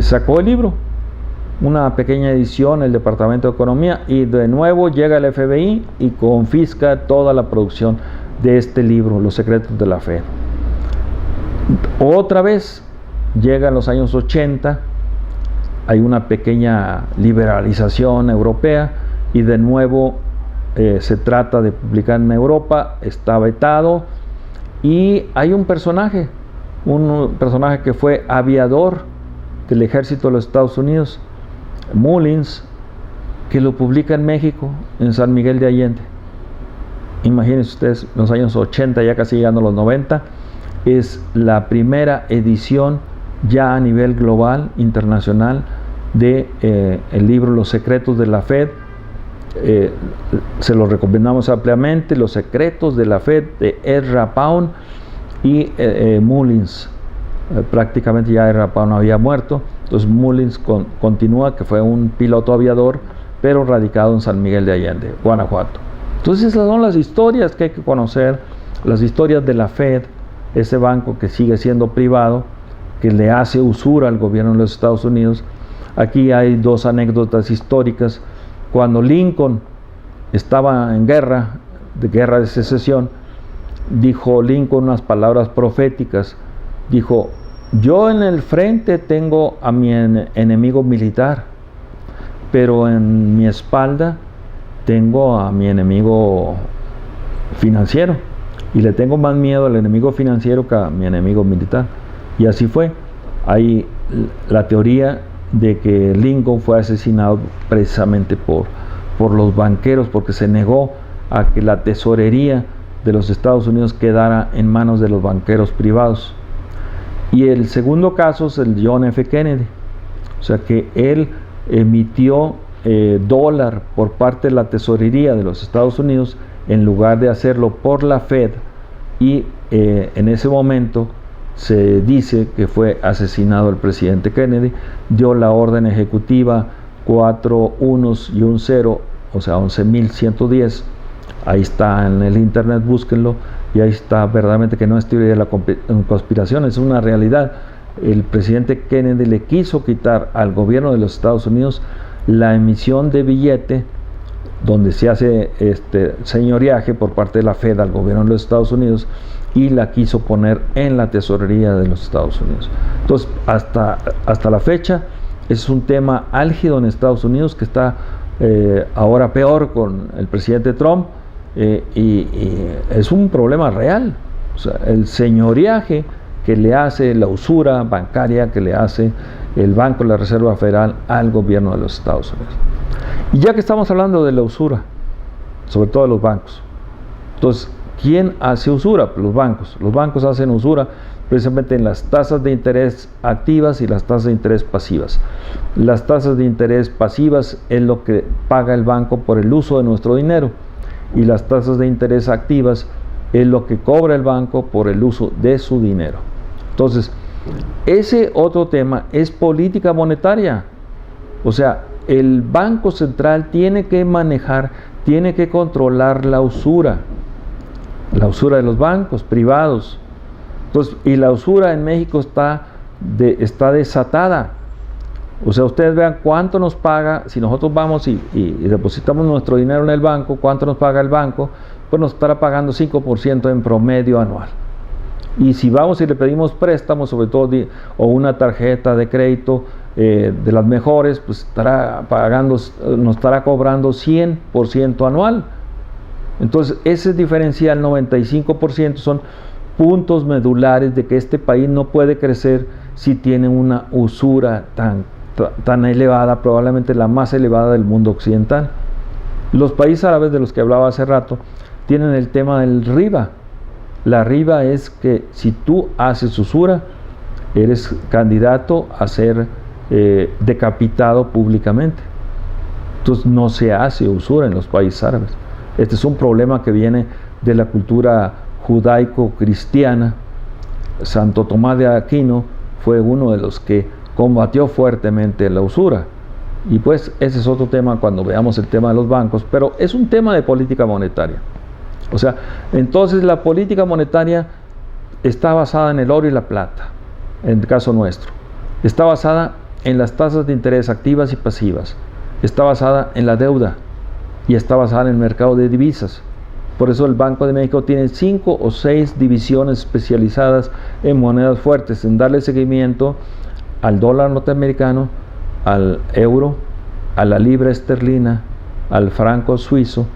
sacó el libro, una pequeña edición, el departamento de economía, y de nuevo llega el FBI y confisca toda la producción de este libro, Los secretos de la Fed. Otra vez llegan los años 80, hay una pequeña liberalización europea, y de nuevo se trata de publicar en Europa, está vetado, y hay un personaje que fue aviador del ejército de los Estados Unidos, Mullins, que lo publica en México, en San Miguel de Allende. Imagínense ustedes, en los años 80, ya casi llegando a los 90, es la primera edición ya a nivel global, internacional, de el libro Los secretos de la Fed. Se lo recomendamos ampliamente, Los secretos de la Fed, de Ezra Pound y Mullins. Prácticamente ya Ezra Pound había muerto, entonces Mullins continúa, que fue un piloto aviador, pero radicado en San Miguel de Allende, Guanajuato. Entonces esas son las historias que hay que conocer, las historias de la Fed, ese banco que sigue siendo privado, que le hace usura al gobierno de los Estados Unidos. Aquí hay dos anécdotas históricas. Cuando Lincoln estaba en guerra de secesión, dijo Lincoln unas palabras proféticas. Dijo: yo en el frente tengo a mi enemigo militar, pero en mi espalda tengo a mi enemigo financiero, y le tengo más miedo al enemigo financiero que a mi enemigo militar. Y así fue. Hay la teoría de que Lincoln fue asesinado precisamente por los banqueros, porque se negó a que la tesorería de los Estados Unidos quedara en manos de los banqueros privados. Y el segundo caso es el John F. Kennedy, o sea que él emitió dólar por parte de la tesorería de los Estados Unidos en lugar de hacerlo por la Fed, y en ese momento se dice que fue asesinado el presidente Kennedy, dio la orden ejecutiva 4 unos y un 0, o sea 11.110, ahí está en el internet, búsquenlo, y ahí está verdaderamente que no es teoría de la conspiración, es una realidad. El presidente Kennedy le quiso quitar al gobierno de los Estados Unidos la emisión de billete, donde se hace señoriaje por parte de la Fed al gobierno de los Estados Unidos, y la quiso poner en la tesorería de los Estados Unidos. Entonces, hasta la fecha, es un tema álgido en Estados Unidos, que está ahora peor con el presidente Trump, y es un problema real. O sea, el señoriaje que le hace, la usura bancaria que le hace el Banco de la Reserva Federal al gobierno de los Estados Unidos. Y ya que estamos hablando de la usura, sobre todo de los bancos, entonces, ¿quién hace usura? Los bancos. Los bancos hacen usura precisamente en las tasas de interés activas y las tasas de interés pasivas. Las tasas de interés pasivas es lo que paga el banco por el uso de nuestro dinero, y las tasas de interés activas es lo que cobra el banco por el uso de su dinero. Entonces, ese otro tema es política monetaria. O sea, el Banco Central tiene que manejar, tiene que controlar la usura de los bancos privados. Entonces, y la usura en México está desatada. O sea, ustedes vean cuánto nos paga, si nosotros vamos y depositamos nuestro dinero en el banco, cuánto nos paga el banco, pues nos estará pagando 5% en promedio anual. Y si vamos y le pedimos préstamos, sobre todo o una tarjeta de crédito de las mejores, pues nos estará cobrando 100% anual. Entonces, ese diferencial, 95%, son puntos medulares de que este país no puede crecer si tiene una usura tan elevada, probablemente la más elevada del mundo occidental. Los países árabes de los que hablaba hace rato tienen el tema del riba. La riba es que si tú haces usura, eres candidato a ser decapitado públicamente. Entonces no se hace usura en los países árabes. Este es un problema que viene de la cultura judaico-cristiana. Santo Tomás de Aquino fue uno de los que combatió fuertemente la usura. Y pues ese es otro tema cuando veamos el tema de los bancos, pero es un tema de política monetaria. O sea, entonces la política monetaria está basada en el oro y la plata, en el caso nuestro. Está basada en las tasas de interés activas y pasivas. Está basada en la deuda y está basada en el mercado de divisas. Por eso el Banco de México tiene 5 o 6 divisiones especializadas en monedas fuertes, en darle seguimiento al dólar norteamericano, al euro, a la libra esterlina, al franco suizo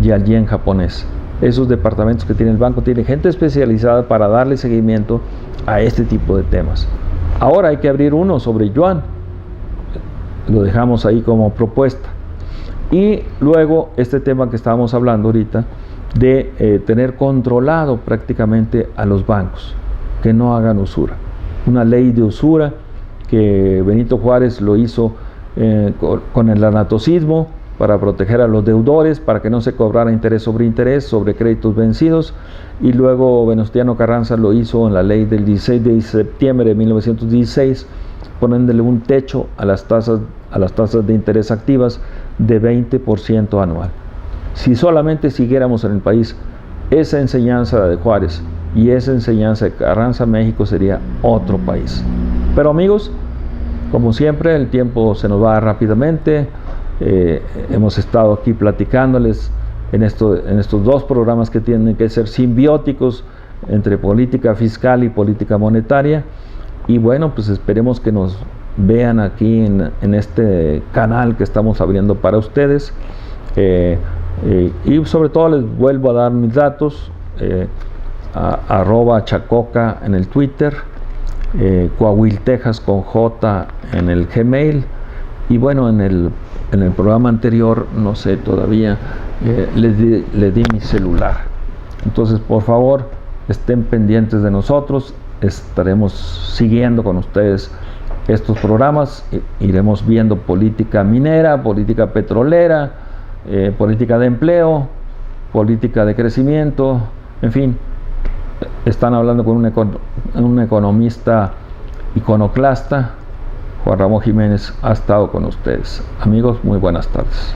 y al yen japonés. Esos departamentos que tiene el banco tienen gente especializada para darle seguimiento a este tipo de temas. Ahora hay que abrir uno sobre yuan. Lo dejamos ahí como propuesta. Y luego este tema que estábamos hablando ahorita de tener controlado prácticamente a los bancos, que no hagan usura. Una ley de usura que Benito Juárez lo hizo con el anatocismo para proteger a los deudores, para que no se cobrara interés sobre créditos vencidos, y luego Venustiano Carranza lo hizo en la ley del 16 de septiembre de 1916, poniéndole un techo a las tasas de interés activas de 20% anual. Si solamente siguiéramos en el país esa enseñanza de Juárez y esa enseñanza de Carranza, México sería otro país. Pero amigos, como siempre, el tiempo se nos va rápidamente. Hemos estado aquí platicándoles en estos dos programas que tienen que ser simbióticos entre política fiscal y política monetaria. Y bueno, pues esperemos que nos vean aquí en este canal que estamos abriendo para ustedes. Y sobre todo les vuelvo a dar mis datos, @chacoca en el Twitter, Coahuiltejas con J en el Gmail, Y bueno, en el programa anterior, no sé todavía, le di mi celular. Entonces, por favor, estén pendientes de nosotros. Estaremos siguiendo con ustedes estos programas. Iremos viendo política minera, política petrolera, política de empleo, política de crecimiento, en fin. Están hablando con un economista iconoclasta. Juan Ramón Jiménez ha estado con ustedes. Amigos, muy buenas tardes.